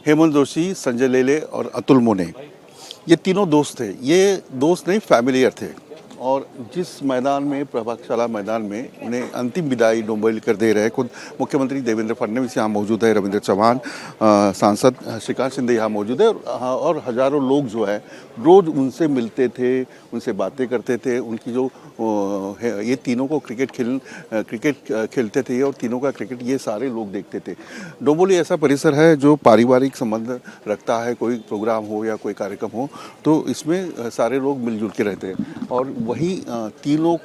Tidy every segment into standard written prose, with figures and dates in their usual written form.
हेमंत जोशी, संजय लेले और अतुल मोने, ये तीनों दोस्त थे। ये दोस्त नहीं, फैमिलियर थे। और जिस मैदान में, प्रभातशाला मैदान में उन्हें अंतिम विदाई डोंबिवलीकर दे रहे हैं, खुद मुख्यमंत्री देवेंद्र फडणवीस यहाँ मौजूद है, रविंद्र चौहान, सांसद श्रीकांत शिंदे यहाँ मौजूद है, और हज़ारों लोग जो है रोज़ उनसे मिलते थे, उनसे बातें करते थे। उनकी जो ये तीनों को क्रिकेट खेलते थे और तीनों का क्रिकेट ये सारे लोग देखते थे। डोंबिवली ऐसा परिसर है जो पारिवारिक संबंध रखता है। कोई प्रोग्राम हो या कोई कार्यक्रम हो तो इसमें सारे लोग मिलजुल के रहते हैं। और वही तीनों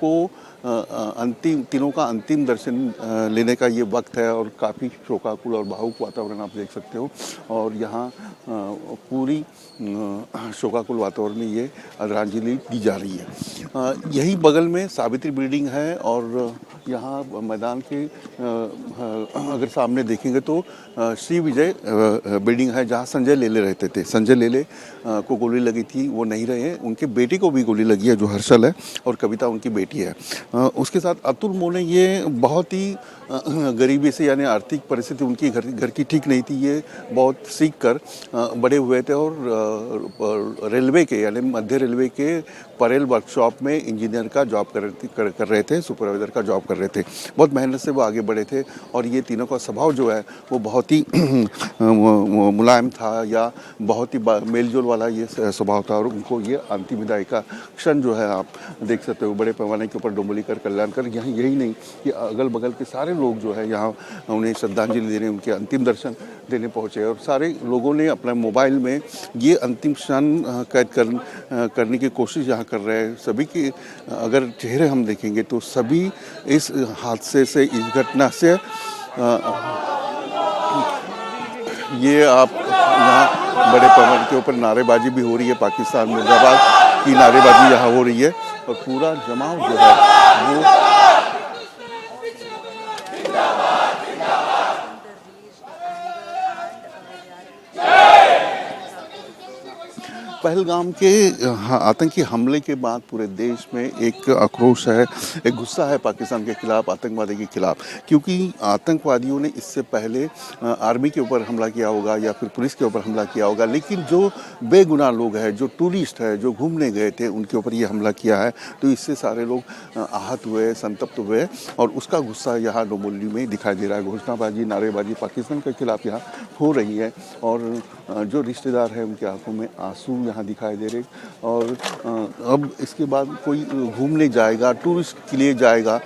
का अंतिम दर्शन लेने का ये वक्त है और काफ़ी शोकाकुल और भावुक वातावरण आप देख सकते हो। और यहाँ पूरी शोकाकुल वातावरण में ये आदरांजलि दी जा रही है। यही बगल में सावित्री बिल्डिंग है और यहाँ मैदान के अगर सामने देखेंगे तो श्री विजय बिल्डिंग है जहाँ संजय लेले रहते थे। संजय लेले को गोली लगी थी, वो नहीं रहे हैं। उनके बेटे को भी गोली लगी है जो हर्षल है, और कविता उनकी बेटी है। उसके साथ अतुल मोने, ये बहुत ही गरीबी से, यानी आर्थिक परिस्थिति उनकी घर की ठीक नहीं थी। ये बहुत सीख कर बड़े हुए थे और रेलवे के, यानी मध्य रेलवे के परेल वर्कशॉप में इंजीनियर का जॉब कर रहे थे, सुपरवाइज़र का जॉब कर रहे थे। बहुत मेहनत से वो आगे बढ़े थे और ये तीनों का स्वभाव जो है वो बहुत ही मुलायम था, या बहुत ही मेलजोल वाला ये स्वभाव था। और उनको ये अंतिम विदाई का क्षण जो है आप देख सकते हो बड़े पैमाने के ऊपर डोंबिवलीकर, कल्याणकर, यहाँ यही नहीं कि अगल बगल के सारे लोग जो है यहाँ उन्हें श्रद्धांजलि देने, उनके अंतिम दर्शन देने पहुँचे। और सारे लोगों ने अपने मोबाइल में ये अंतिम क्षण कैद करने की कोशिश यहाँ कर रहे हैं। सभी के अगर चेहरे हम देखेंगे तो सभी इस हादसे से, इस घटना से ये आप यहाँ बड़े पैमाने के ऊपर नारेबाजी भी हो रही है। पाकिस्तान मुर्दाबाद की नारेबाजी यहाँ हो रही है और पूरा जमाव जो है वो पहलगाम के आतंकी हमले के बाद पूरे देश में एक आक्रोश है, एक गुस्सा है पाकिस्तान के खिलाफ, आतंकवादी के खिलाफ। क्योंकि आतंकवादियों ने इससे पहले आर्मी के ऊपर हमला किया होगा या फिर पुलिस के ऊपर हमला किया होगा, लेकिन जो बेगुनाह लोग हैं, जो टूरिस्ट है, जो घूमने गए थे, उनके ऊपर ये हमला किया है। तो इससे सारे लोग आहत हुए, संतप्त हुए और उसका गुस्सा यहाँ डोंबिवली में दिखाई दे रहा है। घोषणाबाजी, नारेबाजी पाकिस्तान के खिलाफ यहाँ हो रही है और जो रिश्तेदार हैं उनकी आंखों में आंसू यहाँ दिखाई दे रहे। और अब इसके बाद कोई घूमने जाएगा, टूरिस्ट के लिए जाएगा,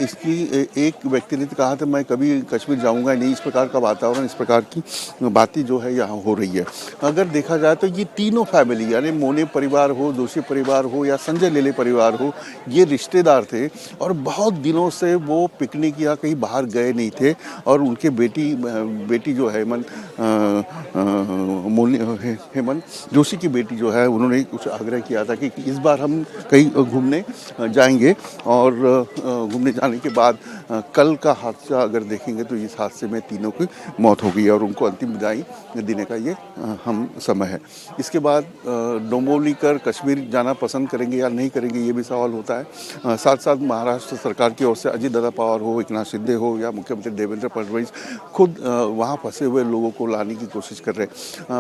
इसकी एक व्यक्ति ने कहा था मैं कभी कश्मीर जाऊंगा नहीं। इस प्रकार का वातावरण, इस प्रकार की बातें जो है यहाँ हो रही है। अगर देखा जाए तो ये तीनों फैमिली, यानी मोने परिवार हो, जोशी परिवार हो या संजय लेले परिवार हो, ये रिश्तेदार थे और बहुत दिनों से वो पिकनिक या कहीं बाहर गए नहीं थे। और उनके बेटी जो है हेमंत जोशी की बेटी जो है, उन्होंने कुछ आग्रह किया था कि इस बार हम कहीं घूमने जाएंगे। और घूमने जाने के बाद कल का हादसा अगर देखेंगे तो इस हादसे में तीनों की मौत हो गई और उनको अंतिम विदाई देने का ये हम समय है। इसके बाद डोंबिवलीकर कश्मीर जाना पसंद करेंगे या नहीं करेंगे, ये भी सवाल होता है। साथ साथ महाराष्ट्र सरकार की ओर से अजीत दादा पवार हो, एकनाथ शिंदे हो या मुख्यमंत्री देवेंद्र फडणवीस खुद वहाँ फंसे हुए लोगों को लाने की कोशिश कर रहे हैं।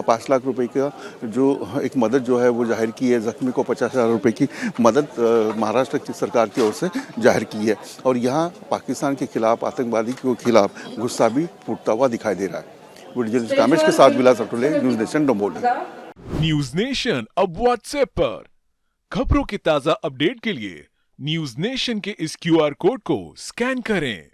5 लाख रुपए का जो एक मदद जो है वो जाहिर की है। जख्मी को 50,000 रुपये की मदद महाराष्ट्र की सरकार की ओर से जाहिर की है। और यहाँ पाकिस्तान के खिलाफ, आतंकवादी के खिलाफ गुस्सा भी फूटता हुआ दिखाई दे रहा है। वीडियो जर्नलिस्ट कामेश के साथ Vilas Atole, news nation Dombivli. News nation अब व्हाट्सएप पर खबरों के ताजा अपडेट के लिए न्यूज नेशन के इस QR कोड को स्कैन करें।